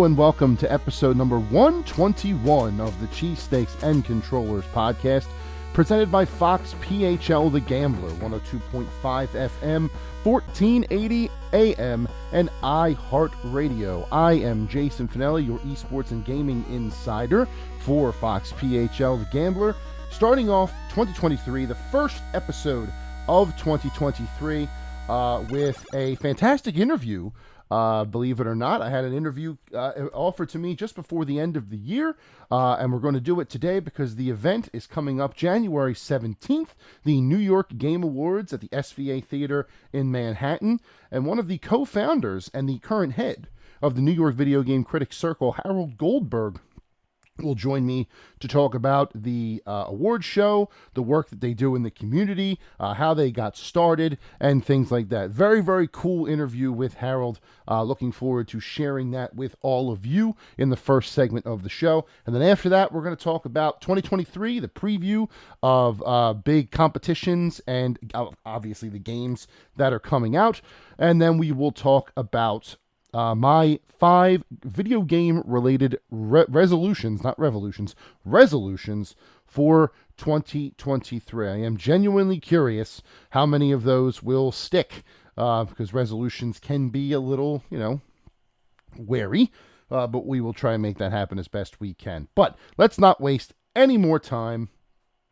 and welcome to episode number 121 of the Cheesesteaks and Controllers podcast, presented by Fox PHL The Gambler, 102.5 FM, 1480 AM, and iHeartRadio. I am Jason Finelli, your esports and gaming insider for Fox PHL The Gambler. Starting off 2023, the first episode of 2023, with a fantastic interview. Believe it or not, I had an interview offered to me just before the end of the year, and we're going to do it today because the event is coming up January 17th, the New York Game Awards at the SVA Theater in Manhattan, and one of the co-founders and the current head of the New York Video Game Critics Circle, Harold Goldberg, will join me to talk about the award show, the work that they do in the community, how they got started, and things like that. Very, very cool interview with Harold. Looking forward to sharing that with all of you in the first segment of the show. And then after that, we're going to talk about 2023, the preview of big competitions and obviously the games that are coming out. And then we will talk about my 5 video game related resolutions for 2023. I am genuinely curious how many of those will stick, because resolutions can be a little, wary, but we will try and make that happen as best we can. But let's not waste any more time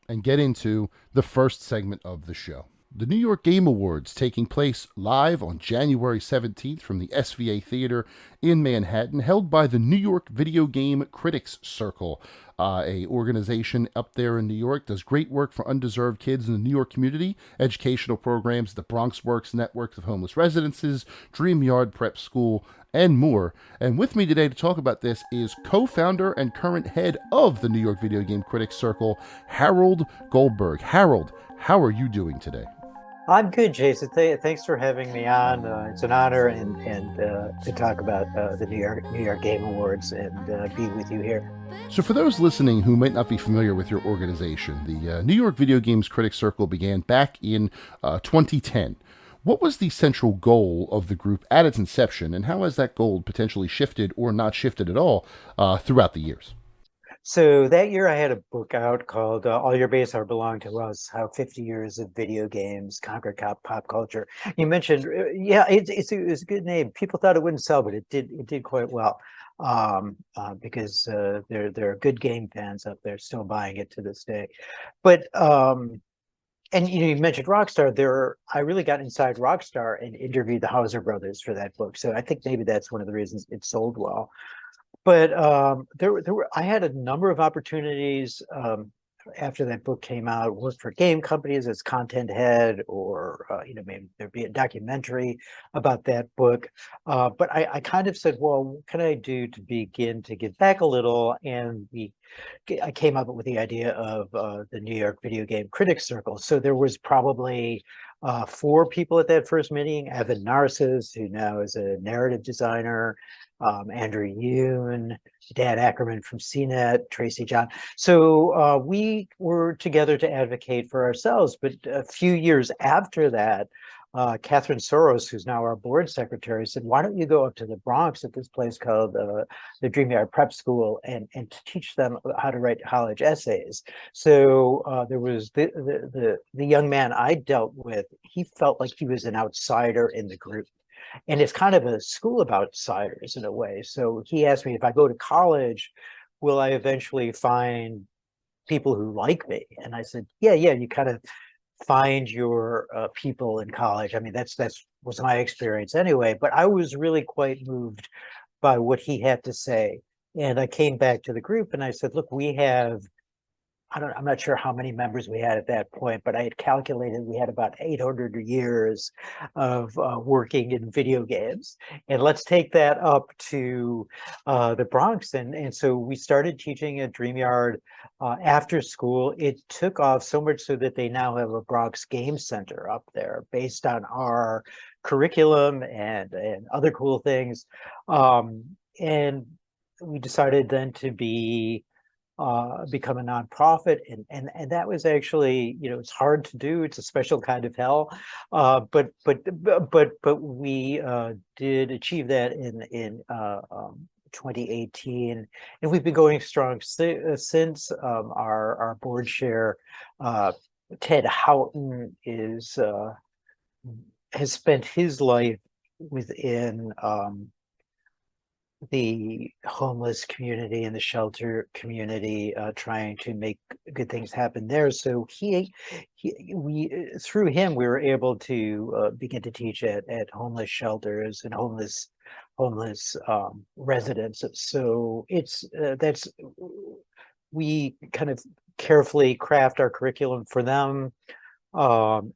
and get into the first segment of the show. The New York Game Awards taking place live on January 17th from the SVA Theater in Manhattan, held by the New York Video Game Critics Circle, a organization up there in New York, does great work for undeserved kids in the New York community, educational programs, the Bronx Works networks of homeless residences, Dream Yard Prep School, and more. And with me today to talk about this is co-founder and current head of the New York Video Game Critics Circle, Harold Goldberg. Harold, how are you doing today? I'm good, Jason. Thanks for having me on. It's an honor and to talk about the New York Game Awards and be with you here. So for those listening who might not be familiar with your organization, the New York Video Games Critics Circle began back in 2010. What was the central goal of the group at its inception, and how has that goal potentially shifted or not shifted at all throughout the years? So that year I had a book out called All Your Base Are Belong to Us, How 50 Years of Video Games Conquered Pop Culture. You mentioned, it's a good name. People thought it wouldn't sell, but it did quite well, because there are good game fans up there still buying it to this day. But and you mentioned Rockstar. I really got inside Rockstar and interviewed the Hauser brothers for that book. So I think maybe that's one of the reasons it sold well. But I had a number of opportunities after that book came out. Worked for game companies as content head, or maybe there'd be a documentary about that book. But I kind of said, well, what can I do to begin to give back a little? And I came up with the idea of the New York Video Game Critics Circle. So there was probably 4 people at that first meeting: Evan Narcissus, who now is a narrative designer, Andrew Yoon, Dan Ackerman from CNET, Tracy John. So we were together to advocate for ourselves. But a few years after that, Catherine Soros, who's now our board secretary, said, why don't you go up to the Bronx at this place called the Dream Yard Prep School and teach them how to write college essays. So there was the young man I dealt with. He felt like he was an outsider in the group. And it's kind of a school of outsiders in a way. So he asked me, if I go to college, will I eventually find people who like me? And I said, yeah, you kind of find your people in college. I mean, that's was my experience anyway. But I was really quite moved by what he had to say. And I came back to the group and I said, look, we have, I'm not sure how many members we had at that point, but I had calculated we had about 800 years of working in video games. And let's take that up to the Bronx. And so we started teaching at DreamYard after school. It took off so much so that they now have a Bronx Game Center up there based on our curriculum and other cool things. And we decided then to become a nonprofit, and that was actually, it's hard to do. It's a special kind of hell, but we did achieve that in 2018, and we've been going strong since. Our board chair, Ted Houghton, has spent his life within the homeless community and the shelter community, trying to make good things happen there. So we through him we were able to begin to teach at homeless shelters and homeless residents. So that's we kind of carefully craft our curriculum for them,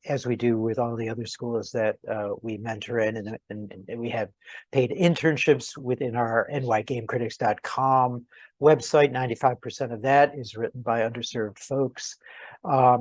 as we do with all the other schools that we mentor in, and we have paid internships within our nygamecritics.com website. 95% of that is written by underserved folks, yeah,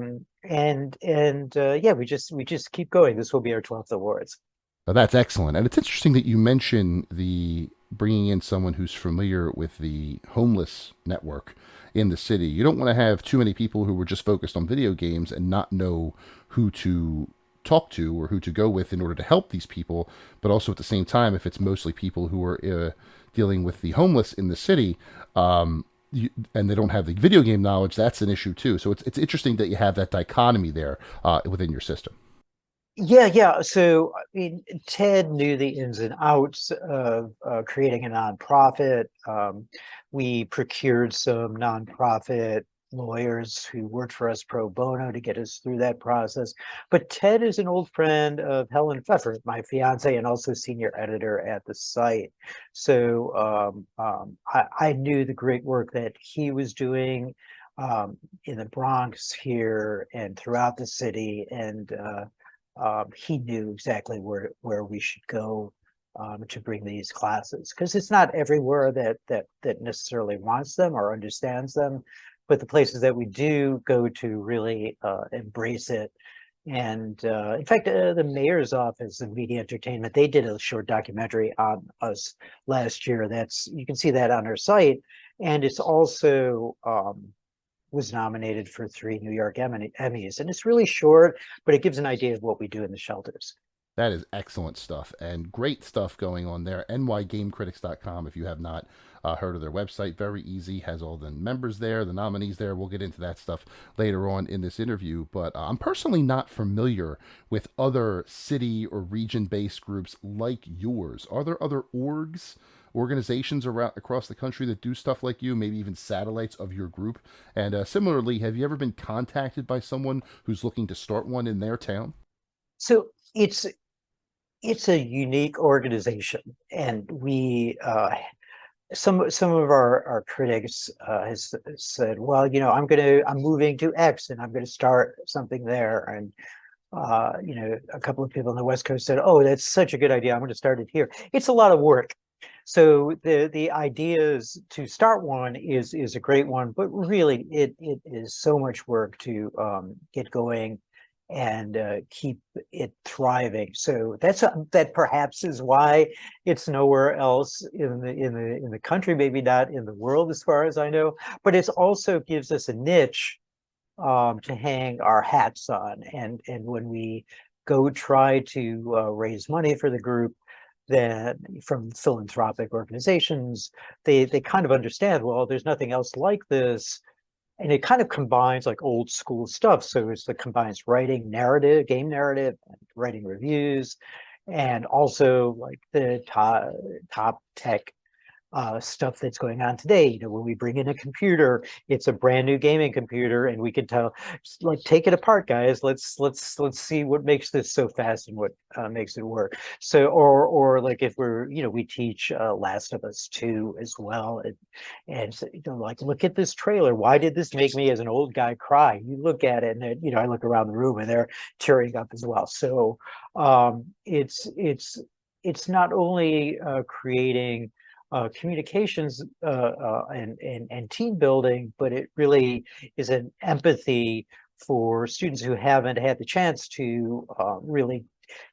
we just keep going. This will be our 12th awards. Now, that's excellent, and it's interesting that you mention the bringing in someone who's familiar with the homeless network in the city. You don't want to have too many people who were just focused on video games and not know who to talk to or who to go with in order to help these people. But also at the same time, if it's mostly people who are dealing with the homeless in the city, and they don't have the video game knowledge, that's an issue too. So it's interesting that you have that dichotomy there within your system. Yeah. So, I mean, Ted knew the ins and outs of creating a nonprofit. We procured some nonprofit lawyers who worked for us pro bono to get us through that process. But Ted is an old friend of Helen Pfeffer, my fiance, and also senior editor at the site. So I knew the great work that he was doing in the Bronx here and throughout the city, and he knew exactly where we should go to bring these classes, because it's not everywhere that necessarily wants them or understands them, but the places that we do go to really embrace it. And in fact, the mayor's office of media entertainment, they did a short documentary on us last year. You can see that on our site, and it's also was nominated for 3 New York Emmys, and it's really short, but it gives an idea of what we do in the shelters. That is excellent stuff and great stuff going on there. nygamecritics.com, if you have not heard of their website. Very easy, has all the members there, the nominees there. We'll get into that stuff later on in this interview, but I'm personally not familiar with other city or region-based groups like yours. Are there other organizations around across the country that do stuff like you, maybe even satellites of your group? And similarly, have you ever been contacted by someone who's looking to start one in their town? So it's a unique organization, and we some of our critics has said, well, I'm moving to X and I'm going to start something there, and a couple of people on the West Coast said, oh, that's such a good idea, I'm going to start it here. It's a lot of work. So the ideas to start one is a great one, but really it is so much work to get going and keep it thriving. So that perhaps is why it's nowhere else in the country, maybe not in the world as far as I know, but it also gives us a niche to hang our hats on. And when we go try to raise money for the group, that from philanthropic organizations, they kind of understand, well, there's nothing else like this. And it kind of combines like old school stuff. So it combines writing narrative, game narrative, and writing reviews, and also like the top tech stuff that's going on today. When we bring in a computer, it's a brand new gaming computer, and we can tell, like, take it apart, guys. Let's see what makes this so fast and what makes it work. So, or like if we teach Last of Us 2 as well, and so, like, look at this trailer. Why did this make me as an old guy cry? You look at it, and then, I look around the room, and they're tearing up as well. So, it's not only creating communications and team building, but it really is an empathy for students who haven't had the chance to really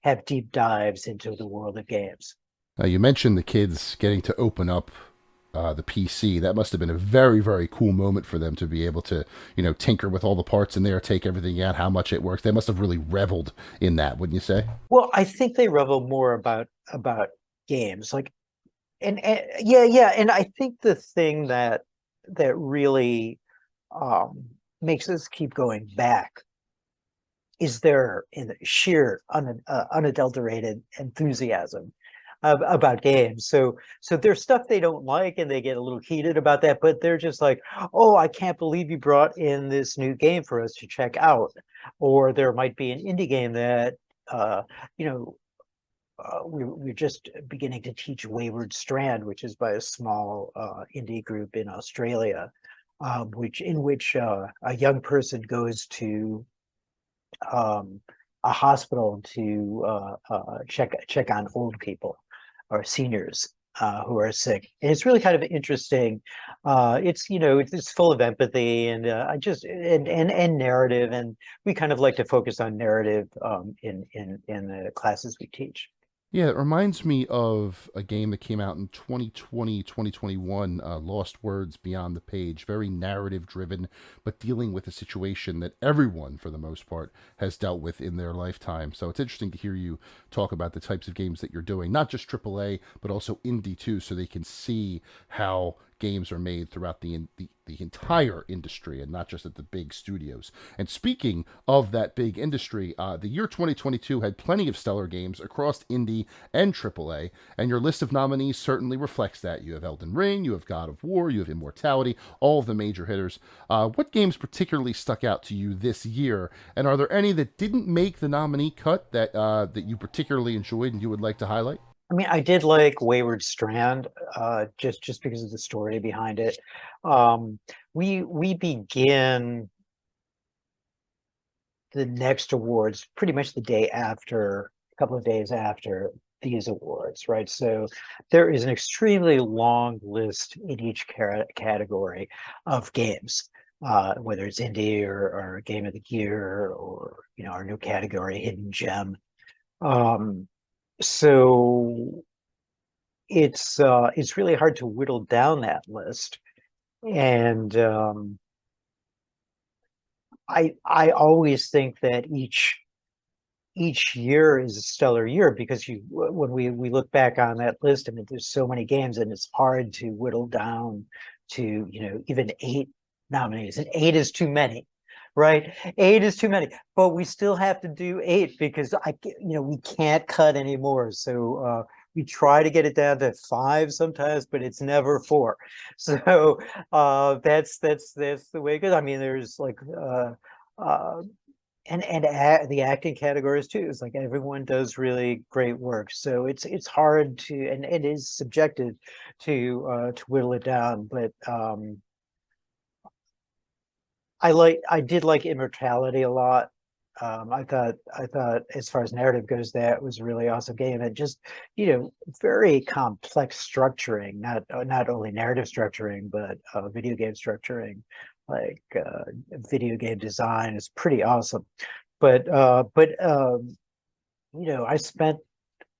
have deep dives into the world of games. Now, you mentioned the kids getting to open up the PC. That must have been a very, very cool moment for them to be able to, tinker with all the parts in there, take everything out, how much it works. They must have really reveled in that, wouldn't you say? Well, I think they revel more about games. Like, yeah, and I think the thing that really um, makes us keep going back is their in the sheer unadulterated enthusiasm about games. So there's stuff they don't like, and they get a little heated about that. But they're just like, "Oh, I can't believe you brought in this new game for us to check out." Or there might be an indie game that uh, you know we're just beginning to teach Wayward Strand, which is by a small indie group in Australia, which a young person goes to um, a hospital to check on old people or seniors who are sick. And it's really kind of interesting. It's full of empathy and and narrative, and we kind of like to focus on narrative in the classes we teach. Yeah, it reminds me of a game that came out in 2020, 2021, Lost Words Beyond the Page. Very narrative driven, but dealing with a situation that everyone, for the most part, has dealt with in their lifetime. So it's interesting to hear you talk about the types of games that you're doing, not just AAA, but also indie too, so they can see how games are made throughout the entire industry and not just at the big studios. And speaking of that big industry, the year 2022 had plenty of stellar games across indie and AAA, and your list of nominees certainly reflects that. You have Elden Ring, you have God of War, you have Immortality, all of the major hitters. What games particularly stuck out to you this year, and are there any that didn't make the nominee cut that you particularly enjoyed and you would like to highlight? I mean, I did like Wayward Strand, just because of the story behind it. Um, we begin the next awards pretty much the day after, a couple of days after these awards, right? So there is an extremely long list in each category of games, whether it's indie or game of the year, or our new category, hidden gem. Um, so it's really hard to whittle down that list, and I always think that each year is a stellar year, because when we look back on that list, I mean, there's so many games, and it's hard to whittle down to even 8 nominees, and 8 is too many, right? 8 is too many, but we still have to do 8 because we can't cut anymore. So we try to get it down to 5 sometimes, but it's never 4. So that's the way it goes. I mean, there's like uh the acting categories too. It's like everyone does really great work, so it's hard to, and it is subjective to whittle it down. But I did like Immortality a lot. I thought as far as narrative goes, that was a really awesome game. And just very complex structuring, not only narrative structuring, but video game structuring. Like video game design is pretty awesome. But I spent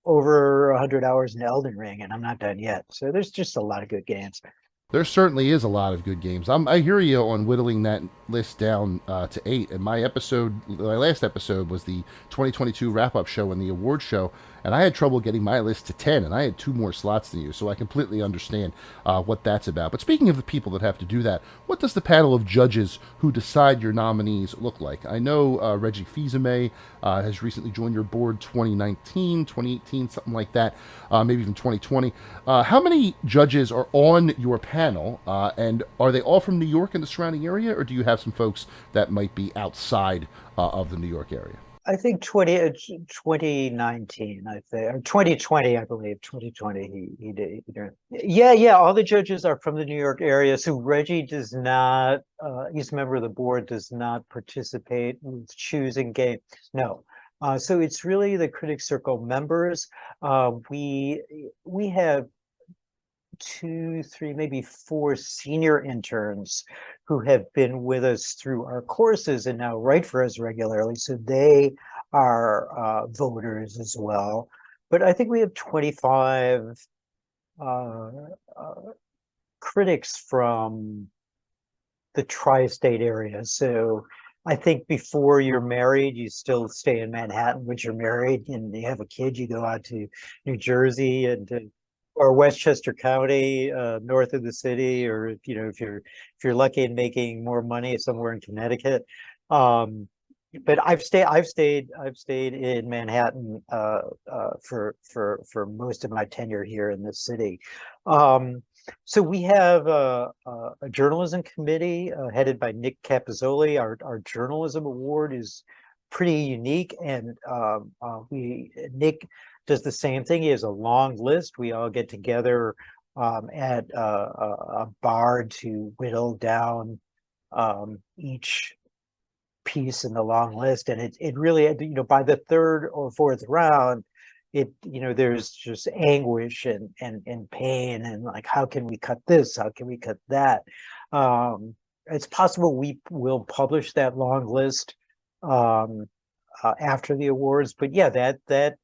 over 100 hours in Elden Ring, and I'm not done yet. So there's just a lot of good games. There certainly is a lot of good games. I hear you on whittling that list down to 8. And my last episode was the 2022 wrap up show and the award show, and I had trouble getting my list to 10, and I had 2 more slots than you, so I completely understand what that's about. But speaking of the people that have to do that, what does the panel of judges who decide your nominees look like? I know Reggie Fils-Aimé has recently joined your board, 2019, 2018, something like that, maybe even 2020. How many judges are on your panel, and are they all from New York and the surrounding area, or do you have some folks that might be outside of the New York area? I think 2019, I think, or 2020, I believe. 2020, he did. Yeah. All the judges are from the New York area. So Reggie does not, he's a member of the board, does not participate in choosing game. No. So it's really the Critics Circle members. We have 2, 3, maybe 4 senior interns who have been with us through our courses and now write for us regularly. So they are voters as well. But I think we have 25 uh, uh, critics from the tri-state area. So I think before you're married, you still stay in Manhattan. Once you're married and you have a kid, you go out to New Jersey and to or Westchester County, north of the city, or if you're lucky and making more money somewhere in Connecticut. But I've stayed in Manhattan for most of my tenure here in this city. So we have a journalism committee headed by Nick Capizzoli. Our journalism award is pretty unique, and we Nick does the same thing. He has a long list. We all get together at a bar to whittle down each piece in the long list, and it really, by the third or fourth round, there's just anguish and pain, and like, how can we cut this, how can we cut that. It's possible we will publish that long list after the awards, but yeah, that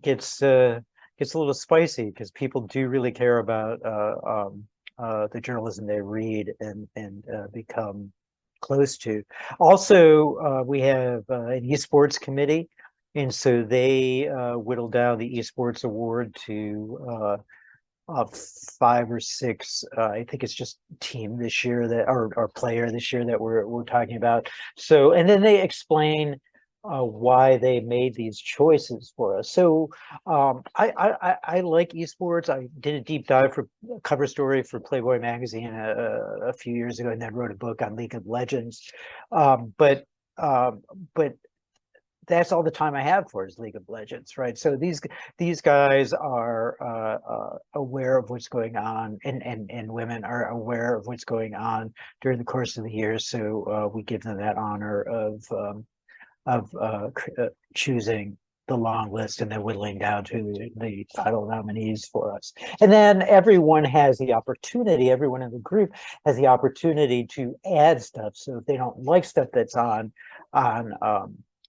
gets a little spicy, because people do really care about the journalism they read and become close to. Also, we have an esports committee, and so they whittled down the esports award to 5 or 6. I think it's just team this year that, or player this year, that we're talking about. So, and then they explain why they made these choices for us. So I like esports. I did a deep dive for a cover story for Playboy magazine a few years ago, and then wrote a book on League of Legends. But that's all the time I have for is League of Legends, right? So these guys are aware of what's going on, and women are aware of what's going on during the course of the year. So we give them that honor of choosing the long list and then whittling down to the title nominees for us. And then everyone in the group has the opportunity to add stuff. So if they don't like stuff that's on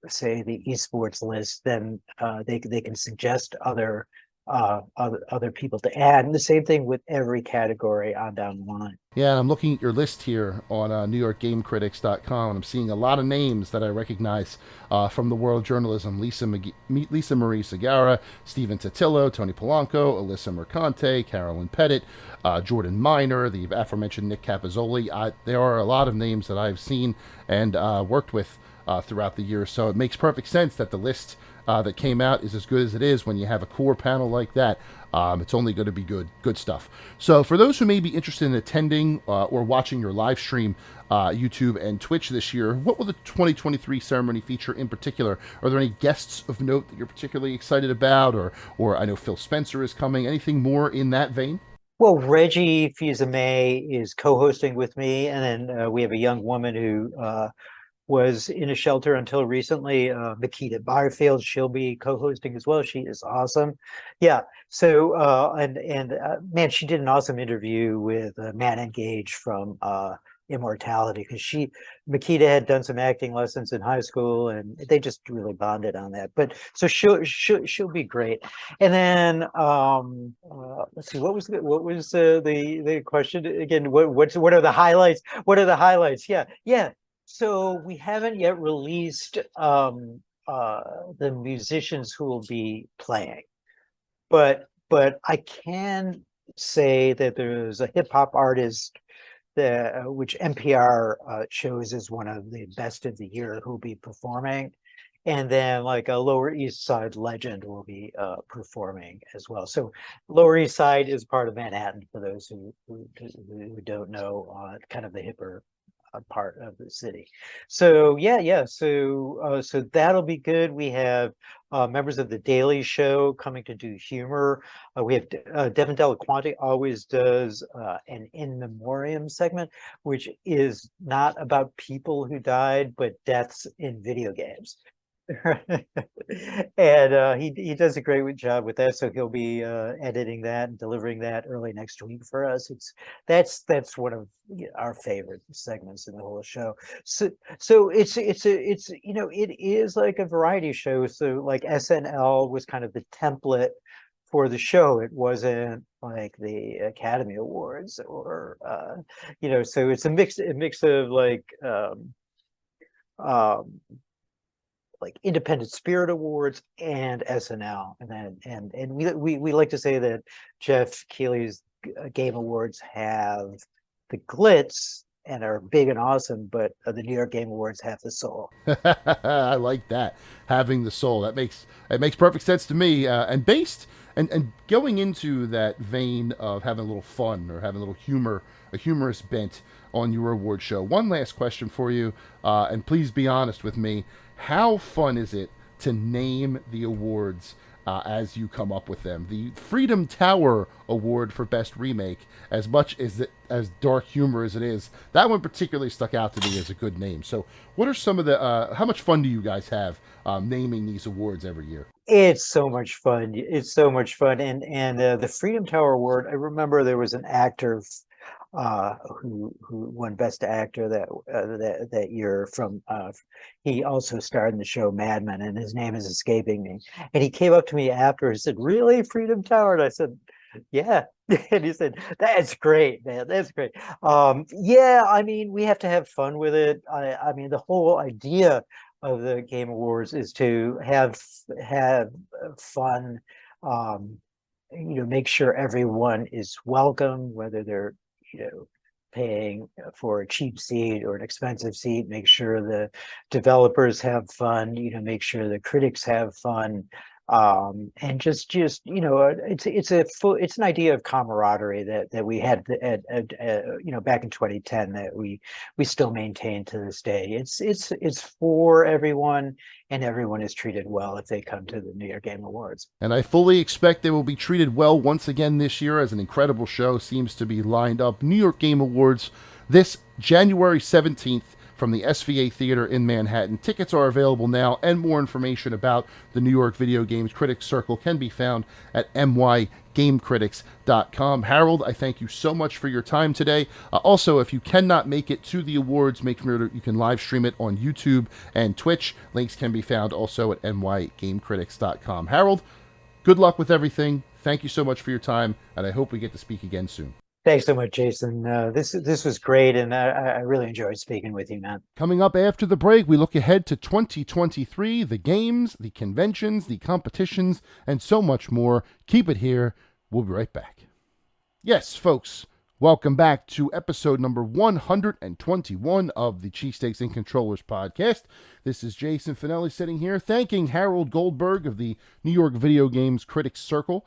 say the esports list, then they can suggest other people to add. And the same thing with every category on down the line. Yeah, and I'm looking at your list here on NewYorkGameCritics.com, and I'm seeing a lot of names that I recognize from the world of journalism: Lisa Marie Segura, Stephen Totillo, Tony Polanco, Alyssa Mercante, Carolyn Pettit, Jordan Miner, the aforementioned Nick Capizzoli. There are a lot of names that I've seen and worked with throughout the year, so it makes perfect sense that the list that came out is as good as it is when you have a core panel like that. It's only going to be good stuff. So for those who may be interested in attending or watching your live stream, YouTube and Twitch this year, what will the 2023 ceremony feature in particular? Are there any guests of note that you're particularly excited about, or I know Phil Spencer is coming? Anything more in that vein? Well, Reggie Fils-Aimé is co-hosting with me, and then we have a young woman who was in a shelter until recently, Makita Barfield. She'll be co-hosting as well. She is awesome. Yeah. So man, she did an awesome interview with Matt Engage from Immortality, because Makita had done some acting lessons in high school, and they just really bonded on that. But so she'll be great. And then let's see, what was the question again? What are the highlights? What are the highlights? Yeah. So we haven't yet released the musicians who will be playing, but I can say that there's a hip hop artist which NPR chose as one of the best of the year, who'll be performing, and then like a Lower East Side legend will be performing as well. So Lower East Side is part of Manhattan, for those who don't know, kind of the hipper part of the city. So yeah. So that'll be good. We have members of the Daily Show coming to do humor. We have Devin Delaquanti always does an in memoriam segment, which is not about people who died, but deaths in video games. And he does a great job with that, so he'll be editing that and delivering that early next week for us. That's one of our favorite segments in the whole show. So it's it is like a variety show. So like SNL was kind of the template for the show. It wasn't like the Academy Awards or so it's a mix of like like Independent Spirit Awards and SNL, and then and we like to say that Jeff Keighley's Game Awards have the glitz and are big and awesome, but the New York Game Awards have the soul. I like that, having the soul. That makes perfect sense to me. And based and going into that vein of having a little fun or having a little humor, a humorous bent on your award show. One last question for you, and please be honest with me. How fun is it to name the awards as you come up with them? The Freedom Tower Award for Best Remake, as much as dark humor as it is, that one particularly stuck out to me as a good name. So, what are some of the? How much fun do you guys have naming these awards every year? It's so much fun. It's so much fun. And the Freedom Tower Award, I remember there was an actor who won Best Actor that year from he also starred in the show Mad Men, and his name is escaping me. And he came up to me after and said, "Really, Freedom Tower?" And I said, "Yeah." And he said, "That's great, man. That's great." Yeah, I mean, we have to have fun with it. I mean, the whole idea of the Game Awards is to have fun. Um, make sure everyone is welcome, whether they're paying for a cheap seat or an expensive seat. Make sure the developers have fun. Make sure the critics have fun. And just it's an idea of camaraderie that we had back in 2010 that we still maintain to this day. It's for everyone, and everyone is treated well if they come to the New York Game Awards. And I fully expect they will be treated well once again this year, as an incredible show seems to be lined up. New York Game Awards this January 17th from the SVA Theater in Manhattan. Tickets are available now, and more information about the New York Video Games Critics Circle can be found at mygamecritics.com. Harold, I thank you so much for your time today. Also, if you cannot make it to the awards, make sure that you can live stream it on YouTube and Twitch. Links can be found also at mygamecritics.com. Harold, good luck with everything. Thank you so much for your time, and I hope we get to speak again soon. Thanks so much, Jason. This was great, and I really enjoyed speaking with you, man. Coming up after the break, we look ahead to 2023, the games, the conventions, the competitions, and so much more. Keep it here. We'll be right back. Yes, folks, welcome back to episode number 121 of the Cheesesteaks and Controllers podcast. This is Jason Finelli sitting here thanking Harold Goldberg of the New York Video Games Critics Circle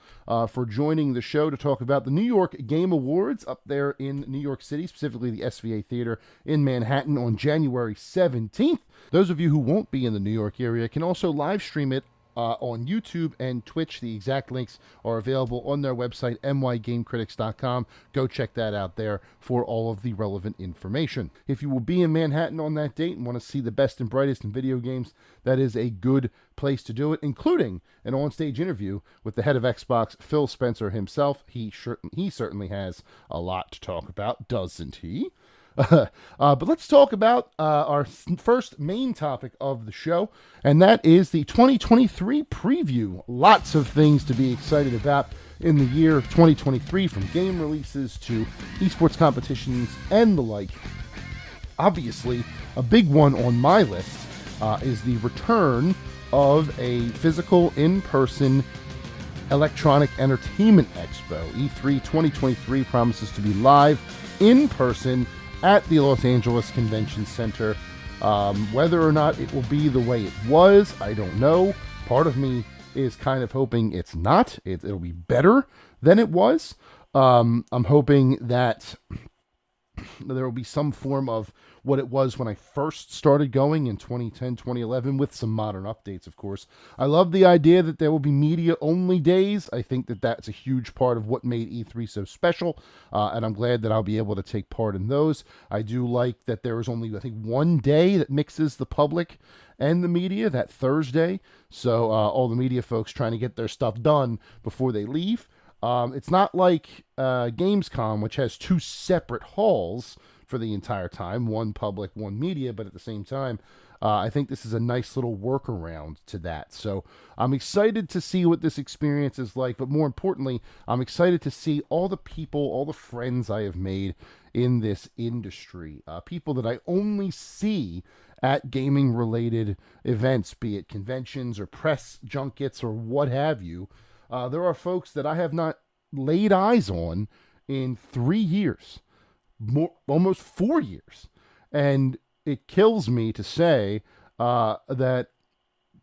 for joining the show to talk about the New York Game Awards up there in New York City, specifically the SVA Theater in Manhattan on January 17th. Those of you who won't be in the New York area can also live stream it on YouTube and Twitch. The exact links are available on their website, mygamecritics.com. Go check that out there for all of the relevant information. If you will be in Manhattan on that date and want to see the best and brightest in video games, that is a good place to do it, including an on-stage interview with the head of Xbox, Phil Spencer himself. He certainly has a lot to talk about, doesn't he? But let's talk about our first main topic of the show, and that is the 2023 preview. Lots of things to be excited about in the year 2023, from game releases to esports competitions and the like. Obviously, a big one on my list is the return of a physical, in-person Electronic Entertainment Expo. E3 2023 promises to be live, in person, at the Los Angeles Convention Center. Whether or not it will be the way it was, I don't know. Part of me is kind of hoping it's not. It'll be better than it was. I'm hoping that there will be some form of what it was when I first started going in 2010, 2011, with some modern updates, of course. I love the idea that there will be media-only days. I think that that's a huge part of what made E3 so special, and I'm glad that I'll be able to take part in those. I do like that there is only, I think, one day that mixes the public and the media, that Thursday, so all the media folks trying to get their stuff done before they leave. It's not like Gamescom, which has two separate halls for the entire time, one public, one media, but at the same time, I think this is a nice little workaround to that. So I'm excited to see what this experience is like, but more importantly, I'm excited to see all the people, all the friends I have made in this industry. People that I only see at gaming related events, be it conventions or press junkets or what have you. There are folks that I have not laid eyes on in 3 years, almost 4 years. And it kills me to say that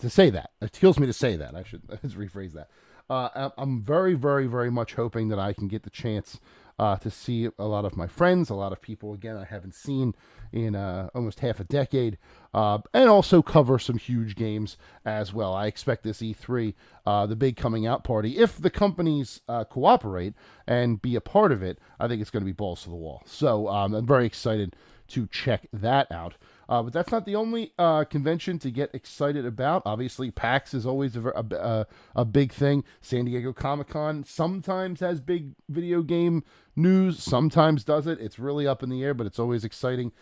It kills me to say that. I should let's rephrase that. I'm very, very, very much hoping that I can get the chance to see a lot of my friends, a lot of people, again, I haven't seen in almost half a decade, and also cover some huge games as well. I expect this E3, the big coming out party, if the companies cooperate and be a part of it, I think it's going to be balls to the wall. So I'm very excited to check that out. But that's not the only convention to get excited about. Obviously, PAX is always a big thing. San Diego Comic-Con sometimes has big video game news, sometimes doesn't. It's really up in the air, but it's always exciting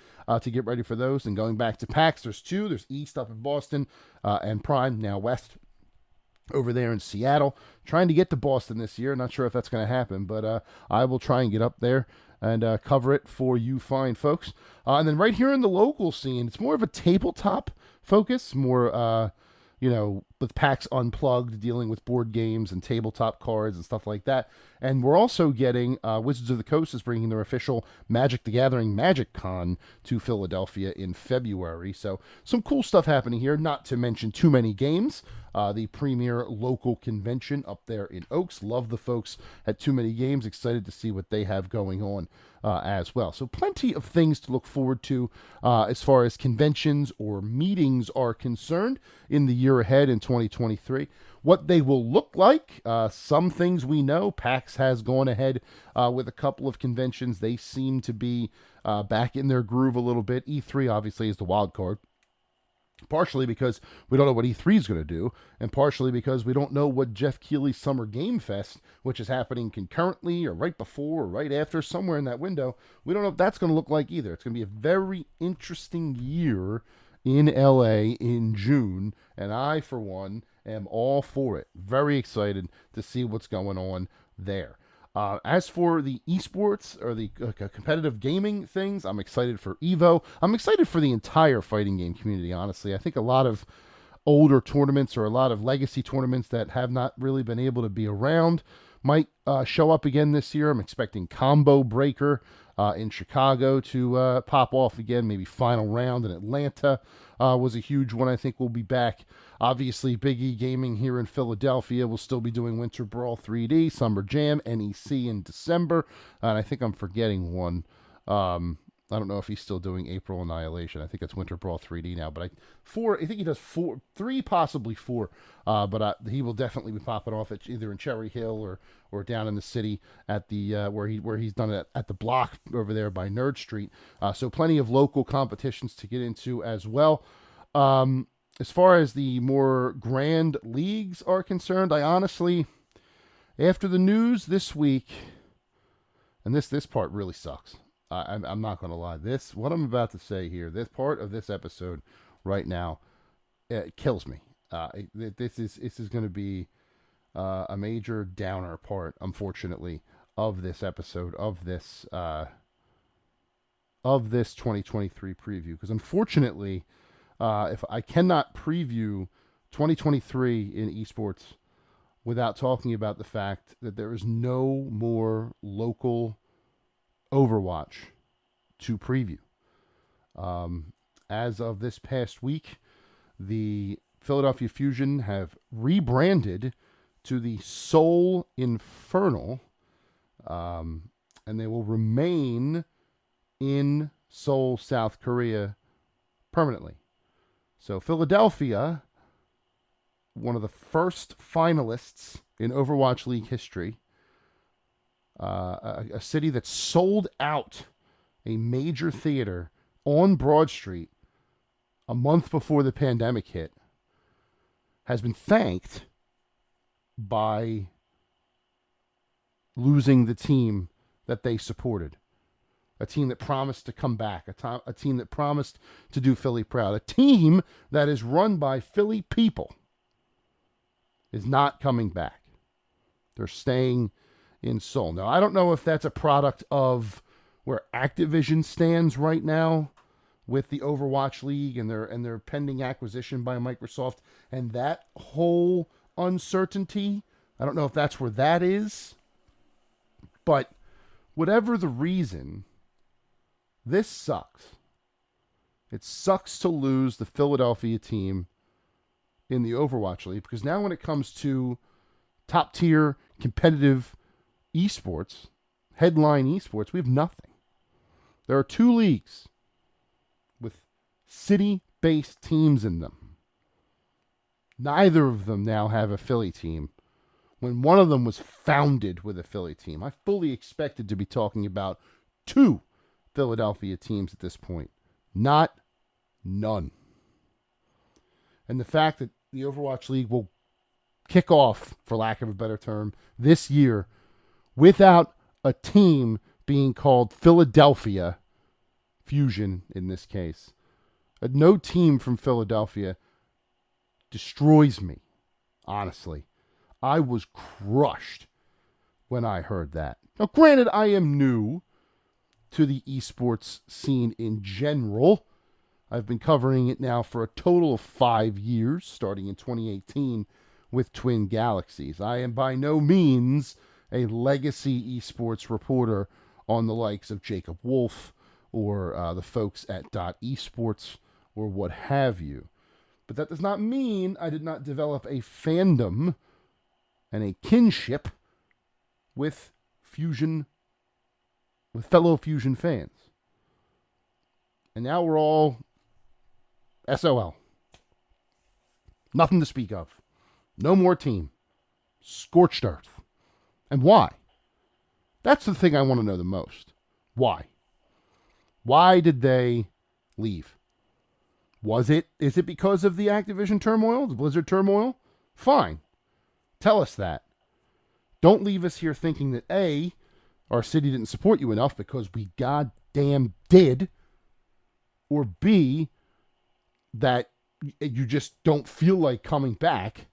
to get ready for those. And going back to PAX, there's two. There's East up in Boston and Prime, now West, over there in Seattle. Trying to get to Boston this year. Not sure if that's going to happen, but I will try and get up there and cover it for you fine folks. And then right here in the local scene, it's more of a tabletop focus, more, with PAX Unplugged, dealing with board games and tabletop cards and stuff like that. And we're also getting Wizards of the Coast is bringing their official Magic the Gathering Magic Con to Philadelphia in February. So some cool stuff happening here, not to mention too many games. The premier local convention up there in Oaks. Love the folks at Too Many Games. Excited to see what they have going on as well. So plenty of things to look forward to as far as conventions or meetings are concerned in the year ahead in 2023. What they will look like, some things we know. PAX has gone ahead with a couple of conventions. They seem to be back in their groove a little bit. E3 obviously is the wild card. Partially because we don't know what E3 is going to do, and partially because we don't know what Jeff Keighley's Summer Game Fest, which is happening concurrently or right before or right after, somewhere in that window, we don't know what that's going to look like either. It's going to be a very interesting year in LA in June, and I, for one, am all for it. Very excited to see what's going on there. As for the esports or the competitive gaming things, I'm excited for EVO. I'm excited for the entire fighting game community, honestly. I think a lot of older tournaments or a lot of legacy tournaments that have not really been able to be around might show up again this year. I'm expecting Combo Breaker in Chicago to pop off again. Maybe Final Round in Atlanta was a huge one. I think we'll be back. Obviously, Big E Gaming here in Philadelphia will still be doing Winter Brawl 3D, Summer Jam, NEC in December. And I think I'm forgetting one. I don't know if he's still doing April Annihilation. I think it's Winter Brawl 3D now. But I think he does three, possibly four. But he will definitely be popping off at either in Cherry Hill or down in the city at the where he's done it at the block over there by Nerd Street. So plenty of local competitions to get into as well. As far as the more grand leagues are concerned, I honestly, after the news this week, and this part really sucks. I'm not going to lie. What I'm about to say here, this part of this episode right now, it kills me. This is going to be a major downer part, unfortunately, of this episode of this 2023 preview. Because unfortunately, if I cannot preview 2023 in esports without talking about the fact that there is no more local Overwatch to preview. As of this past week, the Philadelphia Fusion have rebranded to the Seoul Infernal, and they will remain in Seoul, South Korea permanently. So Philadelphia, one of the first finalists in Overwatch League history, a city that sold out a major theater on Broad Street a month before the pandemic hit, has been thanked by losing the team that they supported. A team that promised to come back, a team that promised to do Philly proud, a team that is run by Philly people is not coming back. They're staying in Seoul. Now, I don't know if that's a product of where Activision stands right now with the Overwatch League and their pending acquisition by Microsoft, and that whole uncertainty. I don't know if that's where that is, but whatever the reason, this sucks. It sucks to lose the Philadelphia team in the Overwatch League, because now when it comes to top tier competitive esports, headline esports, we have nothing. There are 2 leagues with city-based teams in them. Neither of them now have a Philly team, when one of them was founded with a Philly team. I fully expected to be talking about 2 Philadelphia teams at this point. Not none. And the fact that the Overwatch League will kick off, for lack of a better term, this year without a team being called Philadelphia Fusion in this case. No team from Philadelphia destroys me, honestly. I was crushed when I heard that. Now, granted, I am new to the esports scene in general. I've been covering it now for a total of 5 years, starting in 2018 with Twin Galaxies. I am by no means a legacy esports reporter on the likes of Jacob Wolf or the folks at Dot Esports or what have you. But that does not mean I did not develop a fandom and a kinship with fellow Fusion fans. And now we're all SOL. Nothing to speak of. No more team. Scorched earth. And why? That's the thing I want to know the most. Why? Why did they leave? Is it because of the Activision turmoil, the Blizzard turmoil? Fine. Tell us that. Don't leave us here thinking that A, our city didn't support you enough, because we goddamn did, or B, that you just don't feel like coming back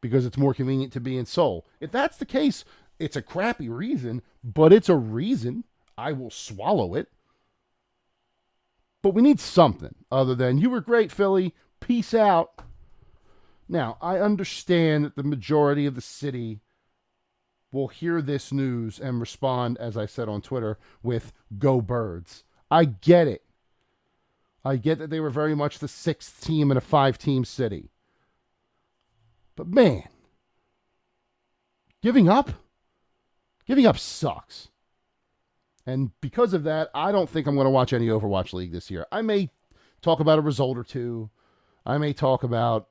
because it's more convenient to be in Seoul. If that's the case, it's a crappy reason, but it's a reason. I will swallow it. But we need something other than, you were great, Philly, peace out. Now, I understand that the majority of the city will hear this news and respond, as I said on Twitter, with "Go Birds." I get it. I get that they were very much the 6th team in a 5-team city. But man, giving up sucks. And because of that, I don't think I'm going to watch any Overwatch League this year. I may talk about a result or two. I may talk about,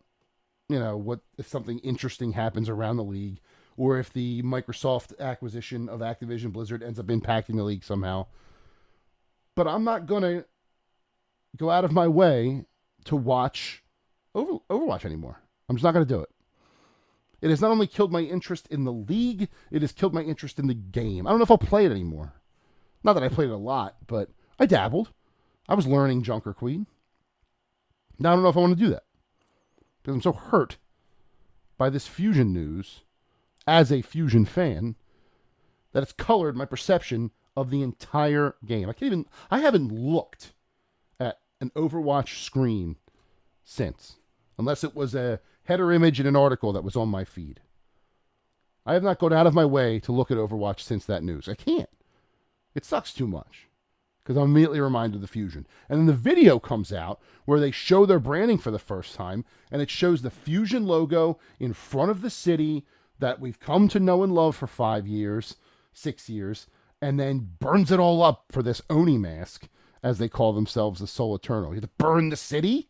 what if something interesting happens around the league, or if the Microsoft acquisition of Activision Blizzard ends up impacting the league somehow. But I'm not going to go out of my way to watch Overwatch anymore. I'm just not going to do it. It has not only killed my interest in the league, it has killed my interest in the game. I don't know if I'll play it anymore. Not that I played it a lot, but I dabbled. I was learning Junker Queen. Now I don't know if I want to do that, because I'm so hurt by this Fusion news as a Fusion fan that it's colored my perception of the entire game. I haven't looked at an Overwatch screen since, unless it was a header image in an article that was on my feed. I have not gone out of my way to look at Overwatch since that news. I can't. It sucks too much, because I'm immediately reminded of the Fusion. And then the video comes out where they show their branding for the first time, and it shows the Fusion logo in front of the city that we've come to know and love for 5 years, 6 years, and then burns it all up for this Oni mask, as they call themselves, the Soul Eternal. You have to burn the city?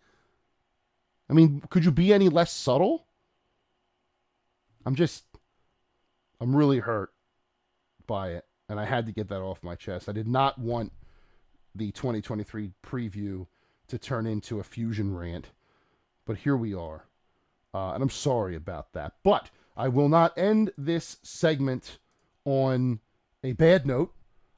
I mean, could you be any less subtle? I'm really hurt by it, and I had to get that off my chest. I did not want the 2023 preview to turn into a Fusion rant, but here we are, and I'm sorry about that. But I will not end this segment on a bad note.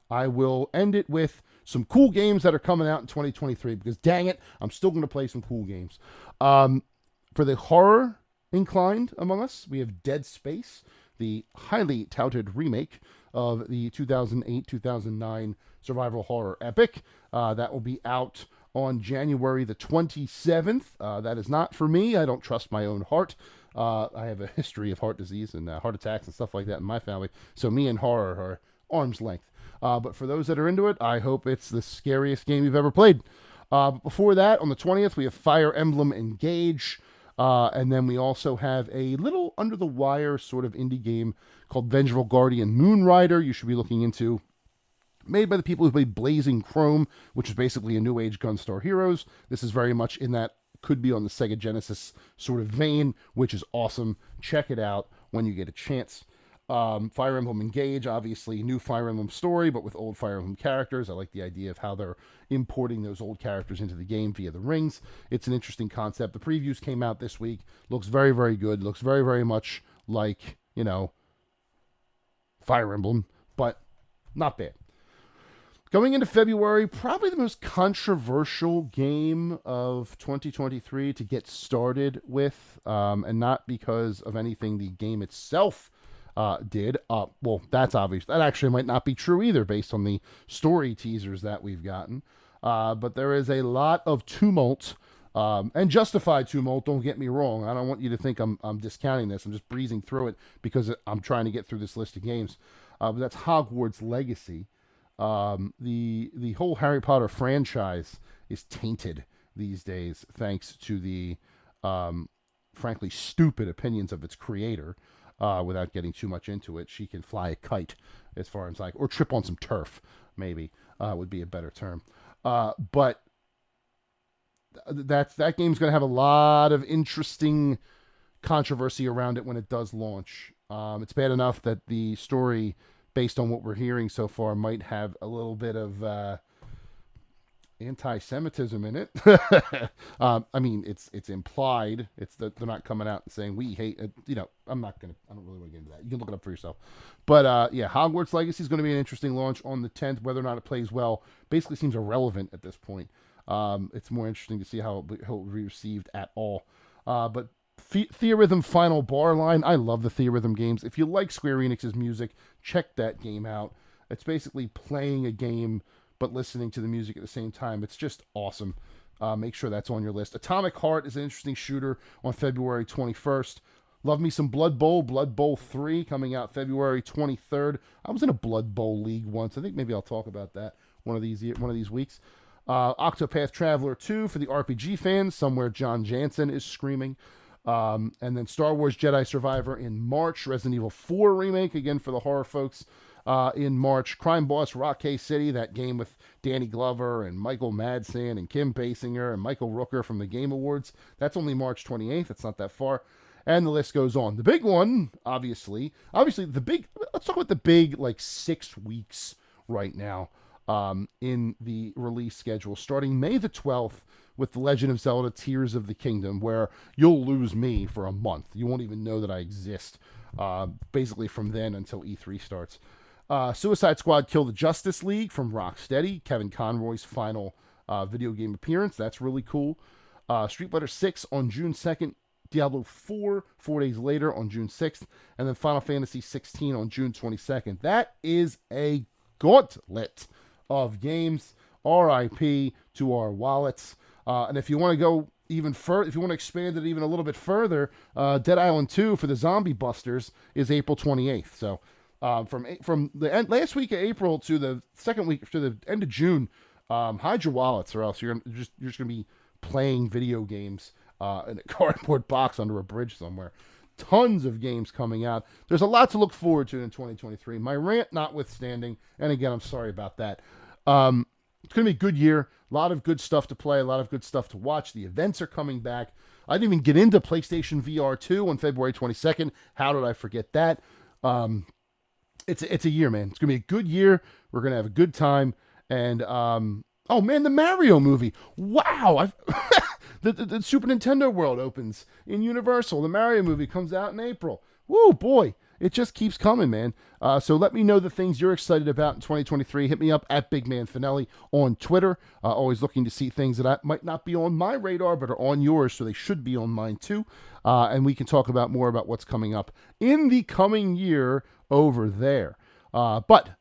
I will end it with some cool games that are coming out in 2023, because dang it, I'm still going to play some cool games. For the horror inclined among us, we have Dead Space, the highly touted remake of the 2008-2009 survival horror epic. That will be out on January the 27th. That is not for me. I don't trust my own heart. I have a history of heart disease and heart attacks and stuff like that in my family. So me and horror are arm's length. But for those that are into it, I hope it's the scariest game you've ever played. But before that, on the 20th, we have Fire Emblem Engage. And then we also have a little under-the-wire sort of indie game called Vengeful Guardian Moonrider. You should be looking into. Made by the people who played Blazing Chrome, which is basically a New Age Gunstar Heroes. This is very much in that, could be on the Sega Genesis sort of vein, which is awesome. Check it out when you get a chance. Fire Emblem Engage, obviously new Fire Emblem story, but with old Fire Emblem characters. I like the idea of how they're importing those old characters into the game via the rings. It's an interesting concept. The previews came out this week. Looks very, very good. Looks very, very much like, Fire Emblem, but not bad. Going into February, probably the most controversial game of 2023 to get started with, and not because of anything the game itself did. Well, that's obvious. That actually might not be true either based on the story teasers that we've gotten. But there is a lot of tumult, and justified tumult, don't get me wrong. I don't want you to think I'm discounting this. I'm just breezing through it because I'm trying to get through this list of games. But that's Hogwarts Legacy. The whole Harry Potter franchise is tainted these days thanks to the frankly stupid opinions of its creator. Without getting too much into it, she can fly a kite, as far as or trip on some turf, maybe would be a better term. But that game's going to have a lot of interesting controversy around it when it does launch. It's bad enough that the story, based on what we're hearing so far, might have a little bit of anti-Semitism in it. I mean, it's implied. It's that they're not coming out and saying we hate. I don't really want to get into that. You can look it up for yourself. But yeah, Hogwarts Legacy is going to be an interesting launch on the 10th. Whether or not it plays well basically seems irrelevant at this point. It's more interesting to see how it will be received at all. But Theorhythm Final Bar Line. I love the Theorhythm games. If you like Square Enix's music, check that game out. It's basically playing a game but listening to the music at the same time. It's just awesome. Make sure that's on your list. Atomic Heart is an interesting shooter on February 21st. Love me some Blood Bowl. Blood Bowl 3 coming out February 23rd. I was in a Blood Bowl league once. I think maybe I'll talk about that one of these weeks. Octopath Traveler 2 for the RPG fans. Somewhere John Jansen is screaming. And then Star Wars Jedi Survivor in March. Resident Evil 4 remake, again for the horror folks. In March, Crime Boss Rock City, that game with Danny Glover and Michael Madsen and Kim Basinger and Michael Rooker from the Game Awards. That's only March 28th. It's not that far. And the list goes on. The big one, obviously let's talk about the big, 6 weeks right now in the release schedule, starting May the 12th with The Legend of Zelda Tears of the Kingdom, where you'll lose me for a month. You won't even know that I exist, basically from then until E3 starts. Suicide Squad Kill the Justice League from Rocksteady, Kevin Conroy's final video game appearance. That's really cool. Street Fighter 6 on June 2nd, Diablo 4 4 days later on June 6th, and then Final Fantasy 16 on June 22nd. That is a gauntlet of games. RIP to our wallets. And if you want to go even further, if you want to expand it even a little bit further, Dead Island 2 for the Zombie Busters is April 28th. So from the last week of April to the second week to the end of June, hide your wallets, or else you're just going to be playing video games in a cardboard box under a bridge somewhere. Tons of games coming out. There's a lot to look forward to in 2023. My rant notwithstanding, and again, I'm sorry about that. It's going to be a good year. A lot of good stuff to play. A lot of good stuff to watch. The events are coming back. I didn't even get into PlayStation VR 2 on February 22nd. How did I forget that? It's a year, man. It's going to be a good year. We're going to have a good time. And, oh, man, the Mario movie. Wow. the Super Nintendo World opens in Universal. The Mario movie comes out in April. Woo, boy, it just keeps coming, man. So let me know the things you're excited about in 2023. Hit me up at Big Man Finelli on Twitter. Always looking to see things that might not be on my radar, but are on yours, so they should be on mine too. And we can talk about more about what's coming up in the coming year over there. But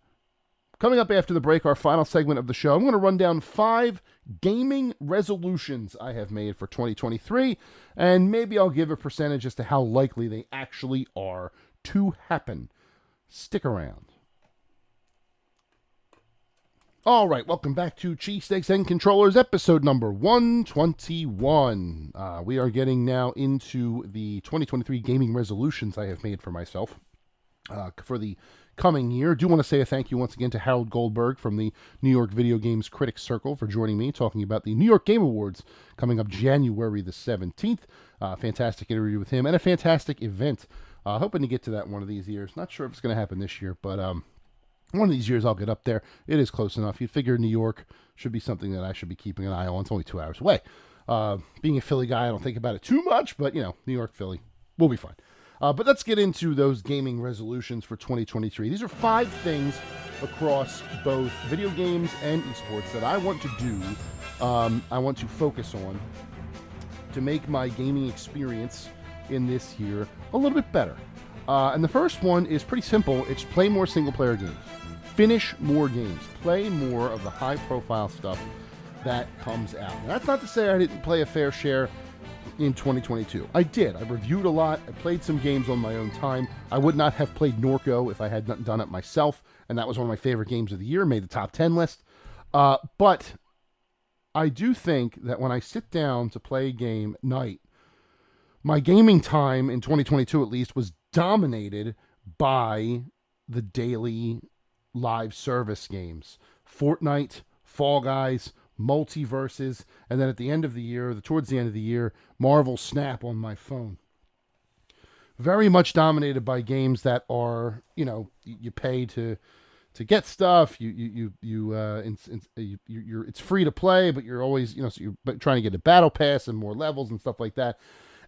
coming up after the break, our final segment of the show, I'm going to run down 5 gaming resolutions I have made for 2023, and maybe I'll give a percentage as to how likely they actually are to happen. Stick around. All right, welcome back to Cheesesteaks and Controllers, episode number 121. We are getting now into the 2023 gaming resolutions I have made for myself for the coming year. Do want to say a thank you once again to Harold Goldberg from the New York Video Games Critics Circle for joining me, talking about the New York Game Awards coming up January the 17th. Fantastic interview with him and a fantastic event. Hoping to get to that one of these years. Not sure if it's going to happen this year, but one of these years I'll get up there. It is close enough. You'd figure New York should be something that I should be keeping an eye on. It's only 2 hours away. Being a Philly guy, I don't think about it too much, but, New York, Philly, we'll be fine. But let's get into those gaming resolutions for 2023. These are 5 things across both video games and esports that I want to do, I want to focus on to make my gaming experience in this year a little bit better. And the first one is pretty simple. It's play more single-player games. Finish more games. Play more of the high-profile stuff that comes out. Now, that's not to say I didn't play a fair share in 2022. I did. I reviewed a lot. I played some games on my own time. I would not have played Norco if I had not done it myself, and that was one of my favorite games of the year, made the top 10 list. But I do think that when I sit down to play a game at night, my gaming time in 2022 at least was dominated by the daily live service games. Fortnite, Fall Guys, Multiverses, and then at the end of the year, towards the end of the year, Marvel Snap on my phone. Very much dominated by games that are, you pay to get stuff. It's free to play, but you're always, so you're trying to get a battle pass and more levels and stuff like that.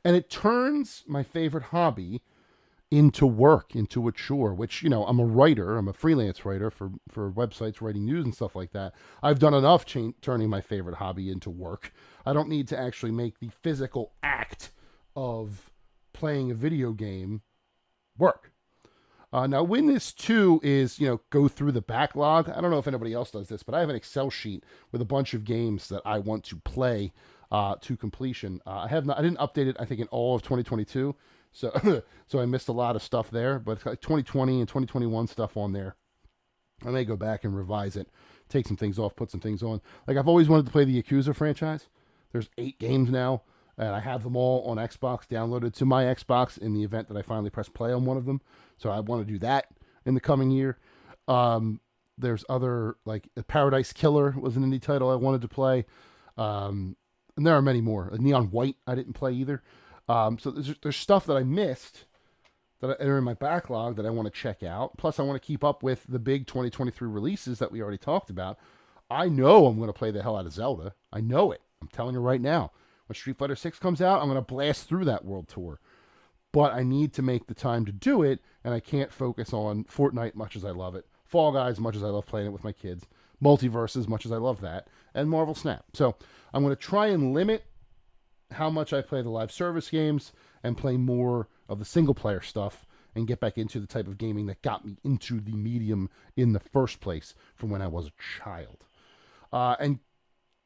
And it turns my favorite hobby into work, into a chore, which, I'm a writer. I'm a freelance writer for websites, writing news and stuff like that. I've done enough turning my favorite hobby into work. I don't need to actually make the physical act of playing a video game work. Now, when this too is, go through the backlog. I don't know if anybody else does this, but I have an Excel sheet with a bunch of games that I want to play to completion. I didn't update it, I think, in all of 2022. So I missed a lot of stuff there, but 2020 and 2021 stuff on there. I may go back and revise it, take some things off, put some things on. Like, I've always wanted to play the Yakuza franchise. There's 8 games now, and I have them all on Xbox downloaded to my Xbox in the event that I finally press play on one of them. So I want to do that in the coming year. There's other, like Paradise Killer was an indie title I wanted to play. And there are many more. Neon White I didn't play either. So there's stuff that I missed that are in my backlog that I want to check out. Plus, I want to keep up with the big 2023 releases that we already talked about. I know I'm going to play the hell out of Zelda. I know it. I'm telling you right now. When Street Fighter 6 comes out, I'm going to blast through that world tour. But I need to make the time to do it, and I can't focus on Fortnite much as I love it, Fall Guys much as I love playing it with my kids, Multiverses much as I love that, and Marvel Snap. So I'm going to try and limit how much I play the live service games and play more of the single player stuff and get back into the type of gaming that got me into the medium in the first place from when I was a child. And